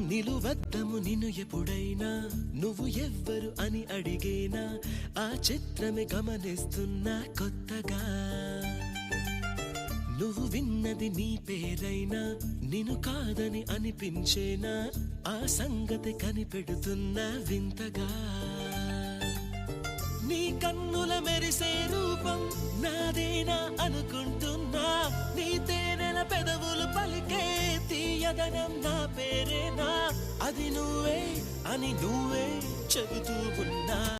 నిలువద్దము నిన్ను ఎప్పుడైనా నువ్వు ఎవ్వరు అని అడిగేనా ఆ చిత్రమే గమనిస్తున్నా కొత్తగా నువ్వు విన్నది నీ పేరైనా నిన్ను కాదని అనిపించేనా ఆ సంగతి కనిపెడుతున్నా వింతగా నీ కన్నుల మెరిసే రూపం నాదేనా అనుకుంటున్నా నీ తేనెల పెదవులు పలికే తీయదనం నా పేరేనా అది నువ్వే అని నువ్వే చెబుతూ ఉన్నా